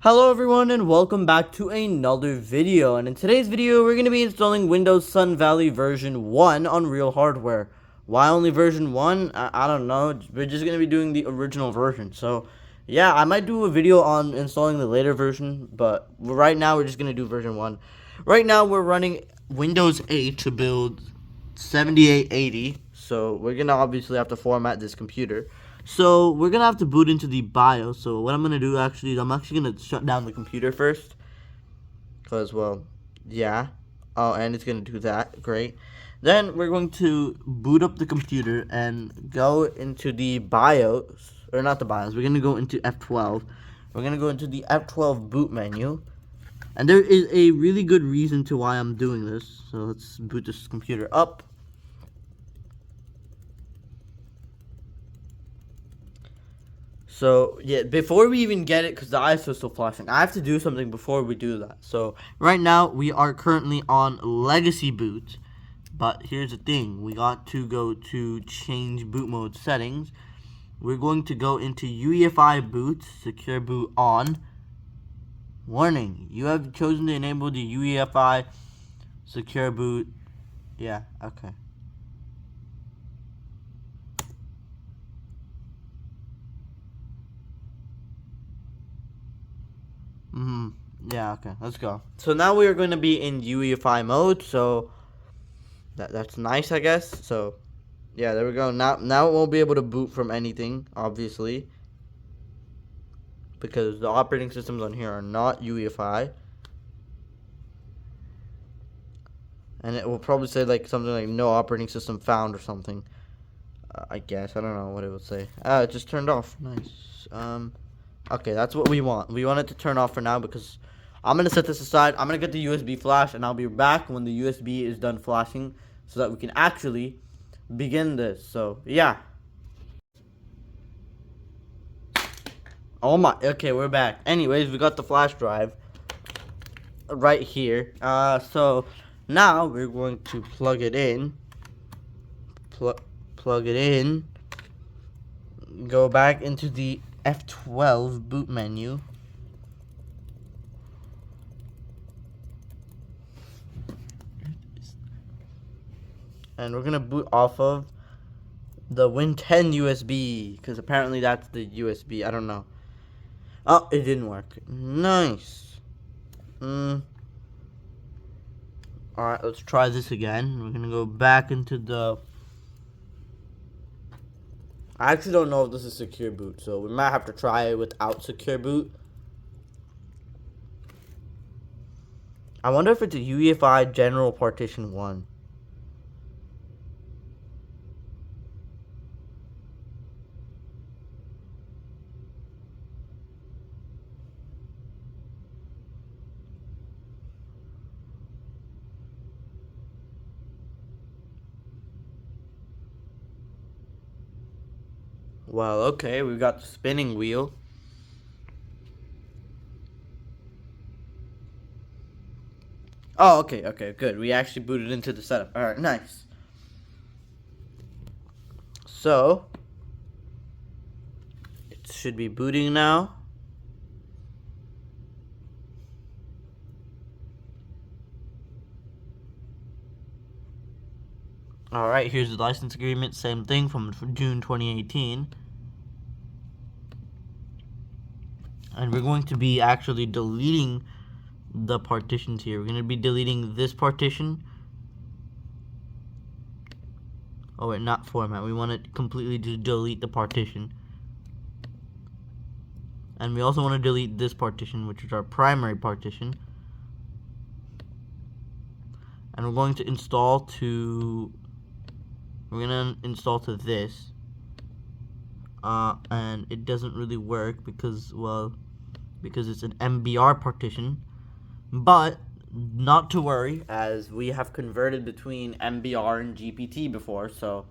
Hello everyone and welcome back to another video, and in today's video we're going to be installing Windows Sun Valley version 1 on real hardware. Why only version 1? I don't know, we're just going to be doing the original version. So yeah, I might do a video on installing the later version, but right now we're just going to do version 1. Right now we're running Windows 8 to build 7880, so we're going to obviously have to format this computer. So we're gonna have to boot into the BIOS. So what I'm gonna do actually is I'm actually gonna shut down the computer first, cause well, yeah. Oh, and it's gonna do that. Great. Then we're going to boot up the computer and go into the BIOS, or not the BIOS. We're gonna go into F12. We're gonna go into the F12 boot menu, and there is a really good reason to why I'm doing this. So let's boot this computer up. So, yeah, before we even get it, because the ISO is still flashing, I have to do something before we do that. So, right now, we are currently on Legacy Boot. But here's the thing. We got to go to change boot mode settings. We're going to go into UEFI boot, secure boot on. Warning, you have chosen to enable the UEFI secure boot. Yeah, okay. Yeah, okay, let's go. So now we are going to be in UEFI mode, so that's nice, I guess. So, yeah, there we go. Now it won't be able to boot from anything, obviously, because the operating systems on here are not UEFI. And it will probably say like something like no operating system found or something. I guess. I don't know what it would say. It just turned off. Nice. Okay, that's what we want. We want it to turn off for now because I'm going to set this aside. I'm going to get the USB flash, and I'll be back when the USB is done flashing so that we can actually begin this. So, yeah. Oh my. Okay, we're back. Anyways, we got the flash drive right here. So now we're going to plug it in. Plug it in. Go back into the F12 boot menu. And we're gonna boot off of the Win 10 USB, because apparently that's the USB. I don't know. Oh, it didn't work. Nice. Alright, let's try this again. We're gonna go back into the... I actually don't know if this is secure boot, so we might have to try it without secure boot. I wonder if it's a UEFI General Partition 1. Well, okay, we've got the spinning wheel. Oh, okay, good. We actually booted into the setup. Alright, nice. So, it should be booting now. Alright, here's the license agreement. Same thing from June 2018. And we're going to be actually deleting the partitions here. We're going to be deleting this partition. Oh wait, not format. We want to completely just delete the partition. And we also want to delete this partition, which is our primary partition. And we're going to install to... We're going to install to this. And it doesn't really work because, well, because it's an MBR partition. But not to worry, as we have converted between MBR and GPT before, so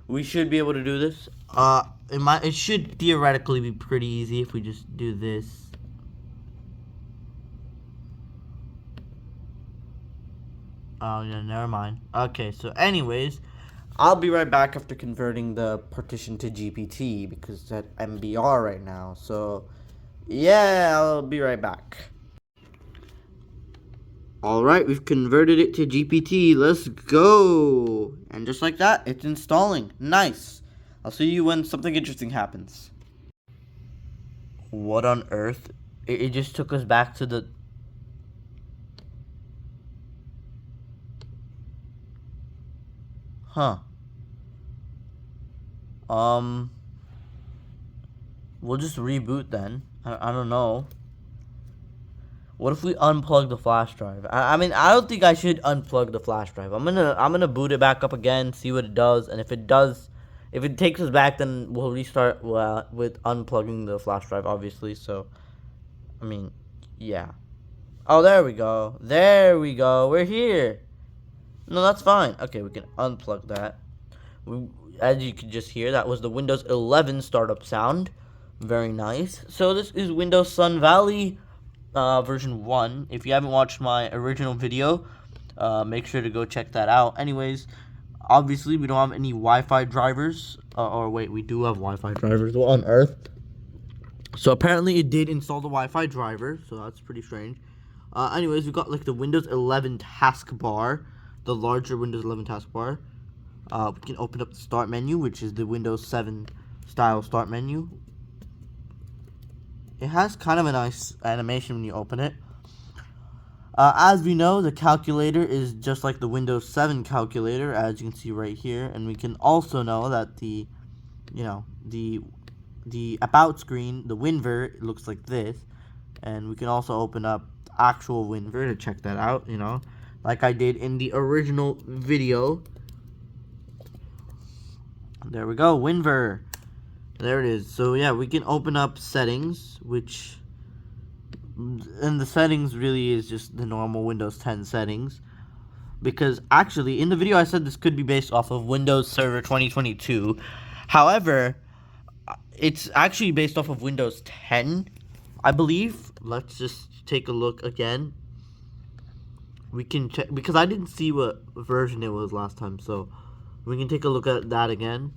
we should be able to do this. It should theoretically be pretty easy if we just do this. Oh yeah, never mind. Okay, so anyways, I'll be right back after converting the partition to GPT because it's at MBR right now. So Yeah, I'll be right back. Alright, we've converted it to GPT. Let's go. And just like that, it's installing. Nice. I'll see you when something interesting happens. What on earth? It just took us back to the... Huh. We'll just reboot then. I don't know. What if we unplug the flash drive? I mean, I don't think I should unplug the flash drive. I'm gonna boot it back up again, see what it does, and if it takes us back, then we'll restart with unplugging the flash drive, obviously. So, I mean, yeah. Oh, there we go. There we go. We're here. No, that's fine. Okay, we can unplug that. As you can just hear, that was the Windows 11 startup sound. Very nice. So this is Windows Sun Valley version 1. If you haven't watched my original video, make sure to go check that out. Anyways, obviously we don't have any Wi-Fi drivers. Or wait, we do have Wi-Fi drivers. What on earth? So apparently it did install the Wi-Fi driver, so that's pretty strange. Anyways, we got like the Windows 11 taskbar, the larger Windows 11 taskbar. We can open up the start menu, which is the Windows 7 style start menu. It has kind of a nice animation when you open it. As we know, the calculator is just like the Windows 7 calculator, as you can see right here. And we can also know that the about screen, the WinVer, it looks like this. And we can also open up the actual WinVer to check that out, like I did in the original video. There we go, WinVer. There it is. So yeah, we can open up settings, which, and the settings really is just the normal Windows 10 settings. Because actually, in the video I said this could be based off of Windows Server 2022. However, it's actually based off of Windows 10, I believe. Let's just take a look again. We can check, because I didn't see what version it was last time, so we can take a look at that again.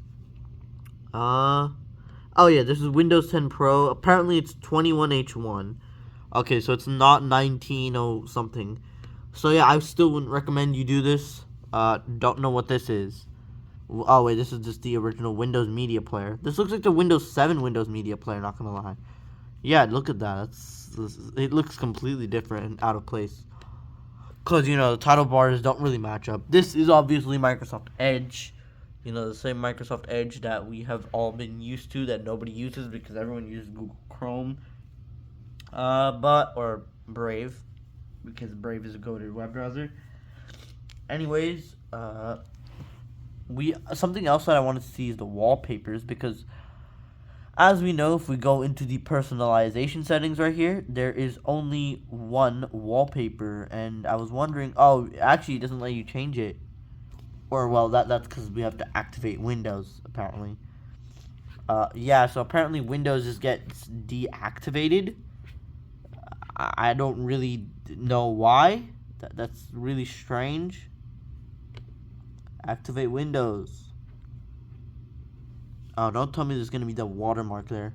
Oh yeah, this is Windows 10 Pro. Apparently it's 21H1. Okay, so it's not 19 something. So yeah, I still wouldn't recommend you do this. Don't know what this is. Oh wait, this is just the original Windows Media Player. This looks like the Windows 7 Windows Media Player, not gonna lie. Yeah, look at that. It looks completely different and out of place. Because, the title bars don't really match up. This is obviously Microsoft Edge. The same Microsoft Edge that we have all been used to, that nobody uses because everyone uses Google Chrome. Or Brave, because Brave is a go-to web browser. Anyways, something else that I wanted to see is the wallpapers, because as we know, if we go into the personalization settings right here, there is only one wallpaper, and I was wondering, actually it doesn't let you change it. Or, well, that's because we have to activate Windows, apparently. Yeah, so apparently Windows just gets deactivated. I don't really know why. That's really strange. Activate Windows. Oh, don't tell me there's going to be the watermark there.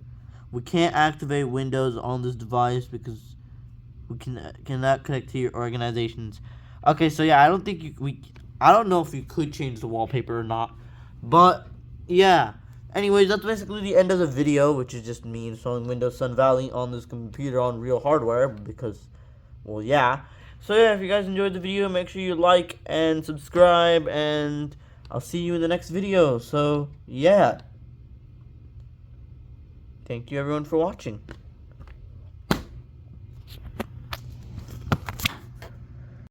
We can't activate Windows on this device because we cannot connect to your organizations. Okay, so yeah, I don't think I don't know if you could change the wallpaper or not, but yeah. Anyways, that's basically the end of the video, which is just me installing Windows Sun Valley on this computer on real hardware because, well, yeah. So yeah, if you guys enjoyed the video, make sure you like and subscribe, and I'll see you in the next video. So yeah. Thank you everyone for watching.